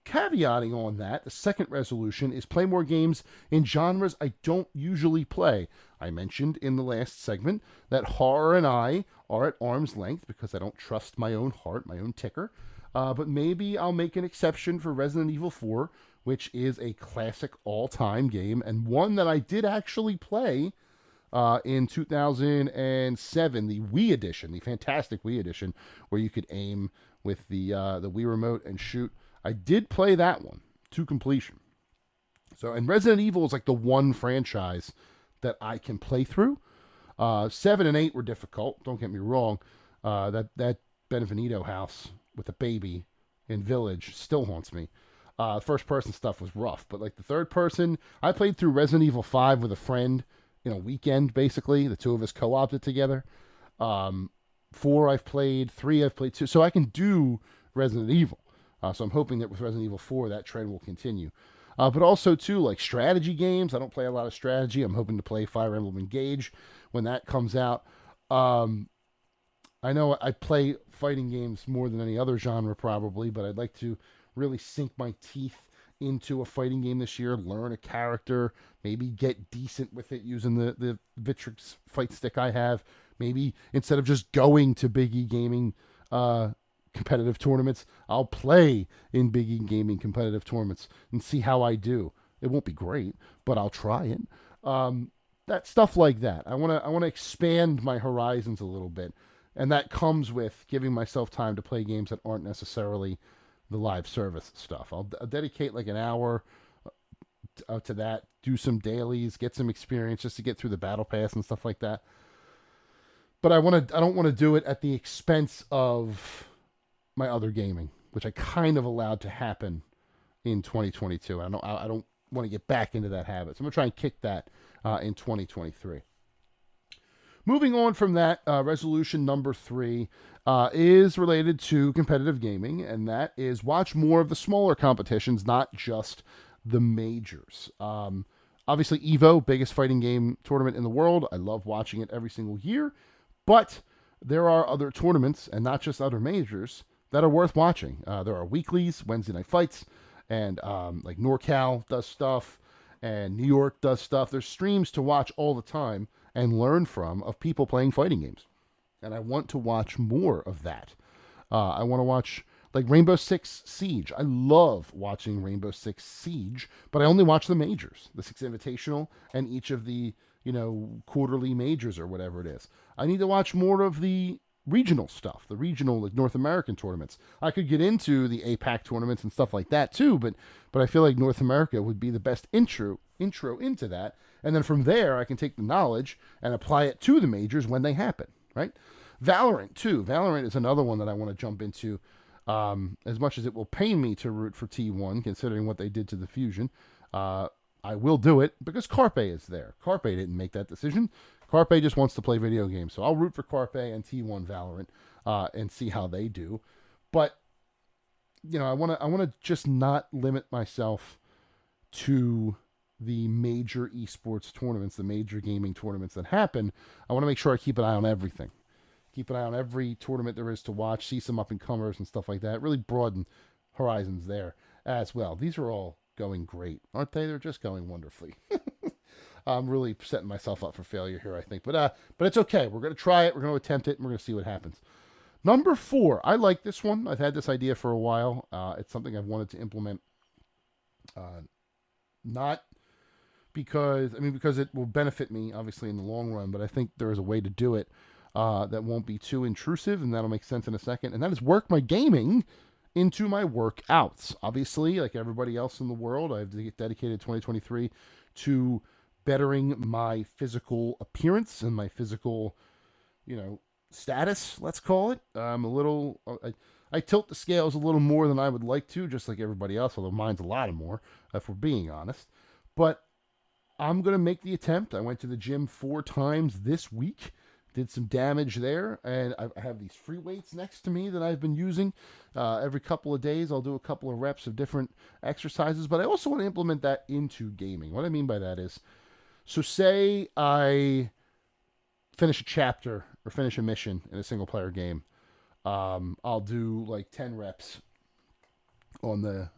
caveating on that, the second resolution is play more games in genres I don't usually play. I mentioned in the last segment that horror and I are at arm's length because I don't trust my own heart, my own ticker. But maybe I'll make an exception for Resident Evil 4, which is a classic all-time game, and one that I did actually play in 2007, the Wii edition, the fantastic Wii edition, where you could aim with the Wii remote and shoot. I did play that one to completion. So, and Resident Evil is like the one franchise that I can play through. 7 and 8 were difficult, don't get me wrong. That Benvenuto house with a baby in Village still haunts me. First person stuff was rough, but like the third person, I played through Resident Evil 5 with a friend in a weekend, basically. The two of us co-opted together. 4 I've played, 3 I've played 2. So I can do Resident Evil. So I'm hoping that with Resident Evil 4, that trend will continue. But also, too, like strategy games. I don't play a lot of strategy. I'm hoping to play Fire Emblem Engage when that comes out. I know I play fighting games more than any other genre, probably, but I'd like to really sink my teeth into a fighting game this year, learn a character, maybe get decent with it using the Vitrix fight stick I have. Maybe instead of just going to Big E Gaming competitive tournaments, I'll play in Big E Gaming competitive tournaments and see how I do. It won't be great, but I'll try it. That stuff like that. I want to expand my horizons a little bit, and that comes with giving myself time to play games that aren't necessarily the live service stuff. I'll dedicate like an hour to that, do some dailies, get some experience just to get through the battle pass and stuff like that. But I don't want to do it at the expense of my other gaming, which I kind of allowed to happen in 2022. I don't want to get back into that habit. So I'm going to try and kick that in 2023. Moving on from that, resolution number 3 is related to competitive gaming, and that is watch more of the smaller competitions, not just the majors. Obviously, EVO, biggest fighting game tournament in the world. I love watching it every single year, but there are other tournaments, and not just other majors, that are worth watching. There are weeklies, Wednesday night fights, and like NorCal does stuff, and New York does stuff. There's streams to watch all the time and learn from of people playing fighting games. And I want to watch more of that. I want to watch like Rainbow Six Siege. I love watching Rainbow Six Siege, but I only watch the majors, the Six Invitational, and each of the, quarterly majors or whatever it is. I need to watch more of the regional stuff, the regional like North American tournaments. I could get into the APAC tournaments and stuff like that too, but I feel like North America would be the best intro into that. And then from there, I can take the knowledge and apply it to the majors when they happen, right? Valorant, too. Valorant is another one that I want to jump into. As much as it will pain me to root for T1, considering what they did to the Fusion, I will do it because Carpe is there. Carpe didn't make that decision. Carpe just wants to play video games. So I'll root for Carpe and T1 Valorant and see how they do. But, I want to just not limit myself to the major esports tournaments, the major gaming tournaments that happen. I want to make sure I keep an eye on everything. Keep an eye on every tournament there is to watch, see some up-and-comers and stuff like that. Really broaden horizons there as well. These are all going great, aren't they? They're just going wonderfully. I'm really setting myself up for failure here, I think. But it's okay. We're going to try it. We're going to attempt it, and we're going to see what happens. Number 4. I like this one. I've had this idea for a while. It's something I've wanted to implement. Not because it will benefit me, obviously, in the long run, but I think there is a way to do it that won't be too intrusive, and that'll make sense in a second. And that is work my gaming into my workouts. Obviously, like everybody else in the world, I've dedicated 2023 to bettering my physical appearance and my physical, status, let's call it. I tilt the scales a little more than I would like to, just like everybody else, although mine's a lot more, if we're being honest. But I'm going to make the attempt. I went to the gym 4 times this week, did some damage there, and I have these free weights next to me that I've been using. Every couple of days, I'll do a couple of reps of different exercises, but I also want to implement that into gaming. What I mean by that is, so say I finish a chapter or finish a mission in a single-player game. I'll do like 10 reps on the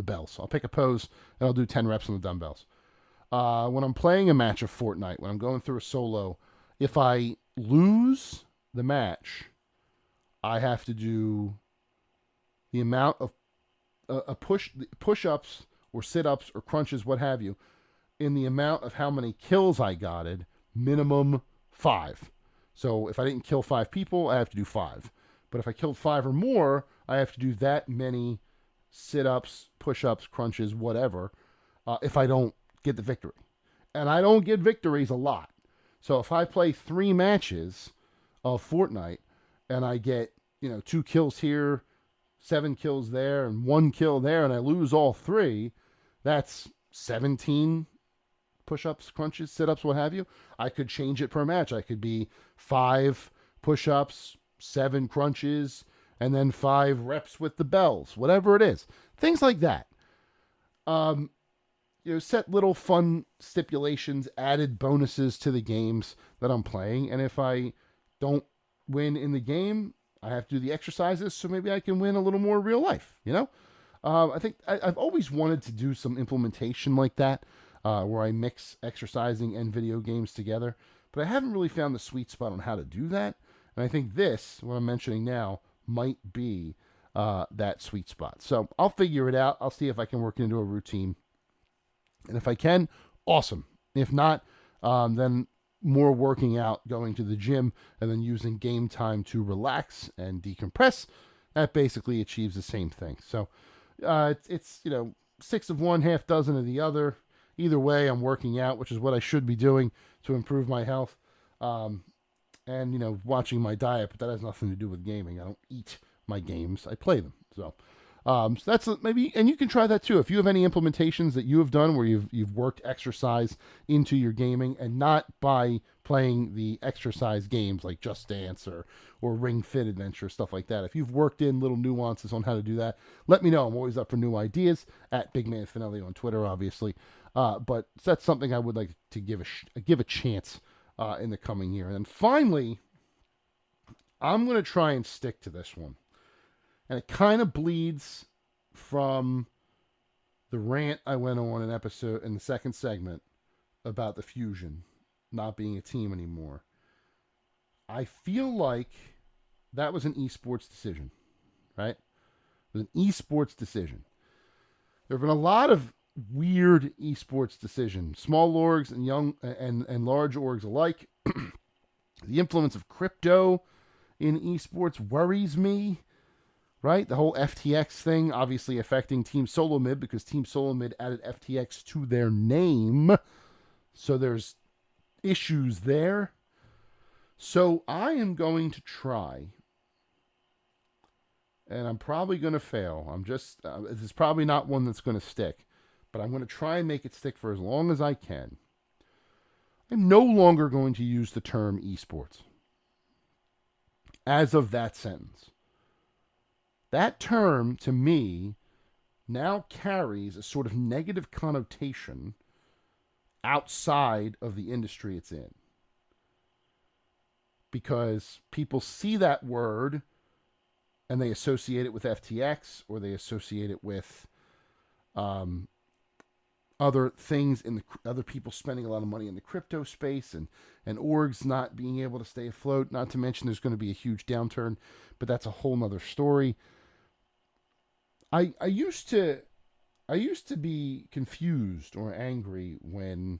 bells. I'll pick a pose, and I'll do 10 reps on the dumbbells. When I'm playing a match of Fortnite, when I'm going through a solo, if I lose the match, I have to do the amount of push-ups or sit-ups or crunches, what have you, in the amount of how many kills I gotted, minimum 5. So if I didn't kill 5 people, I have to do 5. But if I killed 5 or more, I have to do that many sit-ups, push-ups, crunches, whatever, if I don't get the victory. And I don't get victories a lot. So if I play 3 matches of Fortnite and I get, 2 kills here, 7 kills there, and 1 kill there, and I lose all 3, that's 17 push-ups, crunches, sit-ups, what have you. I could change it per match. I could be 5 push-ups, 7 crunches, and then 5 reps with the bells, whatever it is. Things like that. Set little fun stipulations, added bonuses to the games that I'm playing. And if I don't win in the game, I have to do the exercises, so maybe I can win a little more real life, I think I've always wanted to do some implementation like that, where I mix exercising and video games together, but I haven't really found the sweet spot on how to do that. And I think this, what I'm mentioning now, might be that sweet spot. So I'll figure it out. I'll see if I can work it into a routine. And if I can, awesome. If not, then more working out, going to the gym, and then using game time to relax and decompress. That basically achieves the same thing. So it's 6 of one, half dozen of the other. Either way, I'm working out, which is what I should be doing to improve my health. And watching my diet, but that has nothing to do with gaming. I don't eat my games. I play them. So that's maybe, and you can try that too. If you have any implementations that you have done where you've worked exercise into your gaming, and not by playing the exercise games like Just Dance or Ring Fit Adventure, stuff like that. If you've worked in little nuances on how to do that, let me know. I'm always up for new ideas at Big Man Finelli on Twitter, obviously. But that's something I would like to give a chance in the coming year. And then finally, I'm going to try and stick to this one. And it kind of bleeds from the rant I went on in the second segment about the Fusion not being a team anymore. I feel like that was an esports decision, right? It was an esports decision. There have been a lot of weird esports decisions, small orgs and young and large orgs alike. The influence of crypto in esports worries me. Right? The whole FTX thing obviously affecting Team Solo Mid, because Team Solo Mid added FTX to their name. So there's issues there. So I am going to try, and I'm probably going to fail. This is probably not one that's going to stick, but I'm going to try and make it stick for as long as I can. I'm no longer going to use the term esports as of that sentence. That term, to me, now carries a sort of negative connotation outside of the industry it's in. Because people see that word and they associate it with FTX, or they associate it with other things, other people spending a lot of money in the crypto space, and orgs not being able to stay afloat. Not to mention there's going to be a huge downturn, but that's a whole nother story. I used to be confused or angry when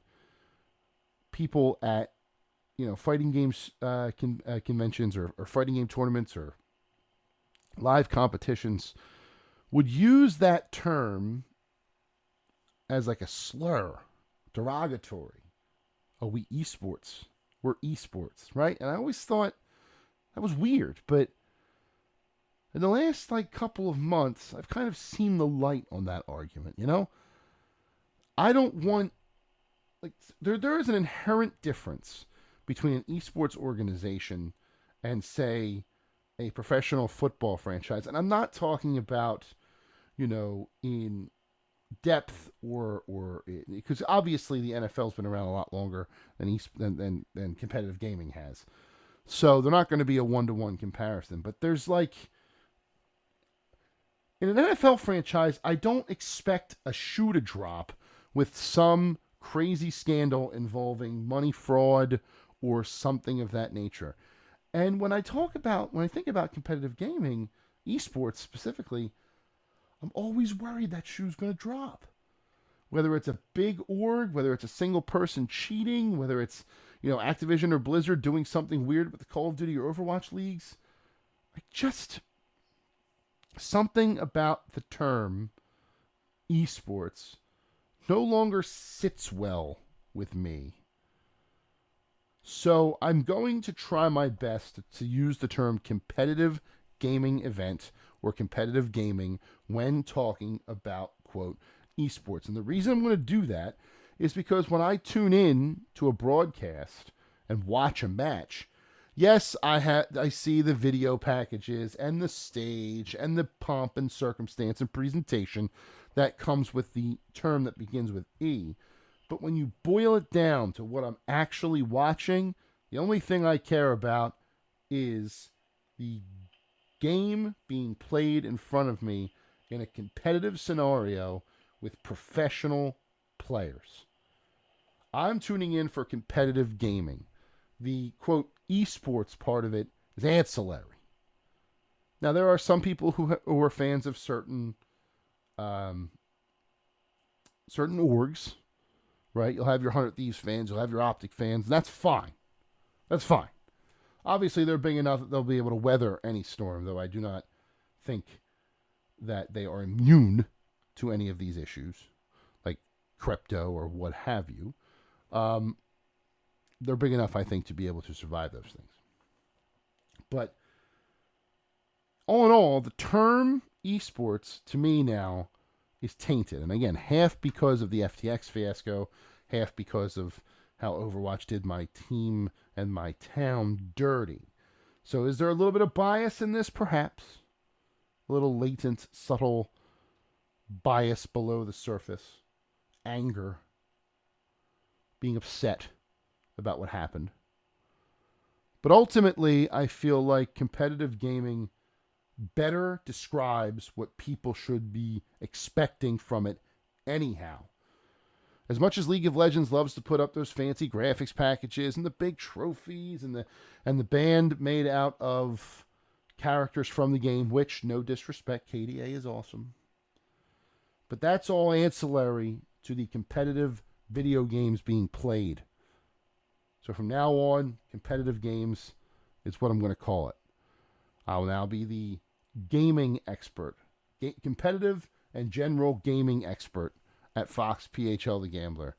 people at fighting games conventions or fighting game tournaments or live competitions would use that term as like a slur, derogatory. Oh, we're esports, right? And I always thought that was weird, but in the last couple of months, I've kind of seen the light on that argument, I don't want, there is an inherent difference between an esports organization and, say, a professional football franchise. And I'm not talking about, in depth or because obviously the NFL's been around a lot longer than competitive gaming has. So they're not going to be a one-to-one comparison. But there's in an NFL franchise, I don't expect a shoe to drop with some crazy scandal involving money fraud or something of that nature. And when I think about competitive gaming, esports specifically, I'm always worried that shoe's going to drop. Whether it's a big org, whether it's a single person cheating, whether it's, Activision or Blizzard doing something weird with the Call of Duty or Overwatch leagues. Something about the term esports no longer sits well with me. So I'm going to try my best to use the term competitive gaming event or competitive gaming when talking about, quote, esports. And the reason I'm going to do that is because when I tune in to a broadcast and watch a match, yes, I see the video packages and the stage and the pomp and circumstance and presentation that comes with the term that begins with E. But when you boil it down to what I'm actually watching, the only thing I care about is the game being played in front of me in a competitive scenario with professional players. I'm tuning in for competitive gaming. The, quote, esports part of it is ancillary. Now, there are some people who are fans of certain orgs, right? You'll have your 100 Thieves fans, you'll have your Optic fans, and that's fine. That's fine. Obviously, they're big enough that they'll be able to weather any storm, though I do not think that they are immune to any of these issues, like crypto or what have you. They're big enough, I think, to be able to survive those things. But all in all, the term esports, to me now, is tainted. And again, half because of the FTX fiasco, half because of how Overwatch did my team and my town dirty. So is there a little bit of bias in this? Perhaps. A little latent, subtle bias below the surface. Anger. Being upset about what happened. But ultimately, I feel like competitive gaming better describes what people should be expecting from it anyhow. As much as League of Legends loves to put up those fancy graphics packages and the big trophies and the band made out of characters from the game, which, no disrespect, KDA is awesome. But that's all ancillary to the competitive video games being played. So from now on, competitive games is what I'm going to call it. I'll now be the gaming expert, competitive and general gaming expert at Fox PHL The Gambler.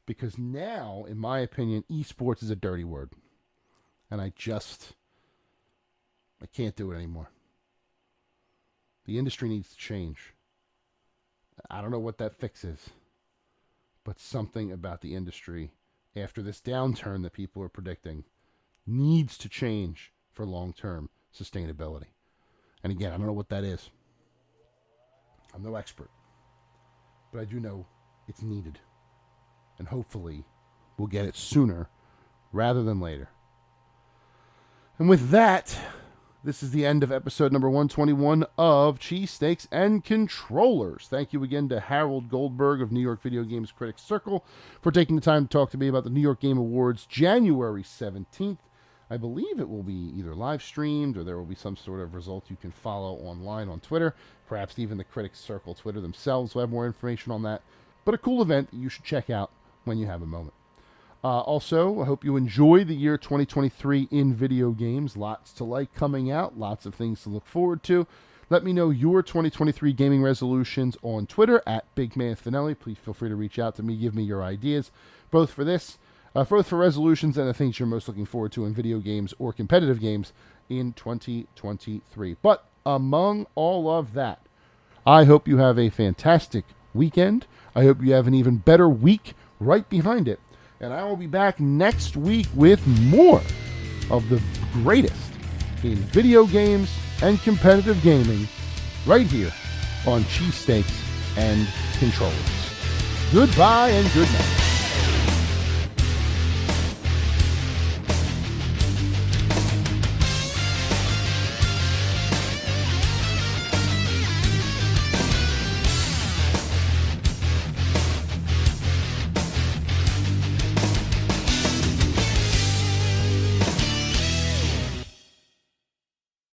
Because now, in my opinion, esports is a dirty word. And I can't do it anymore. The industry needs to change. I don't know what that fix is, but something about the industry after this downturn that people are predicting needs to change for long-term sustainability. And again, I don't know what that is. I'm no expert, but I do know it's needed. And hopefully we'll get it sooner rather than later. And with that, this is the end of episode number 121 of Cheesesteaks and Controllers. Thank you again to Harold Goldberg of New York Video Games Critics Circle for taking the time to talk to me about the New York Game Awards January 17th. I believe it will be either live streamed or there will be some sort of result you can follow online on Twitter. Perhaps even the Critics Circle Twitter themselves will have more information on that. But a cool event that you should check out when you have a moment. Also, I hope you enjoy the year 2023 in video games. Lots to like coming out. Lots of things to look forward to. Let me know your 2023 gaming resolutions on Twitter at BigManFinelli. Please feel free to reach out to me. Give me your ideas, both for this, both for resolutions and the things you're most looking forward to in video games or competitive games in 2023. But among all of that, I hope you have a fantastic weekend. I hope you have an even better week right behind it. And I will be back next week with more of the greatest in video games and competitive gaming right here on Cheesesteaks and Controllers. Goodbye and good night.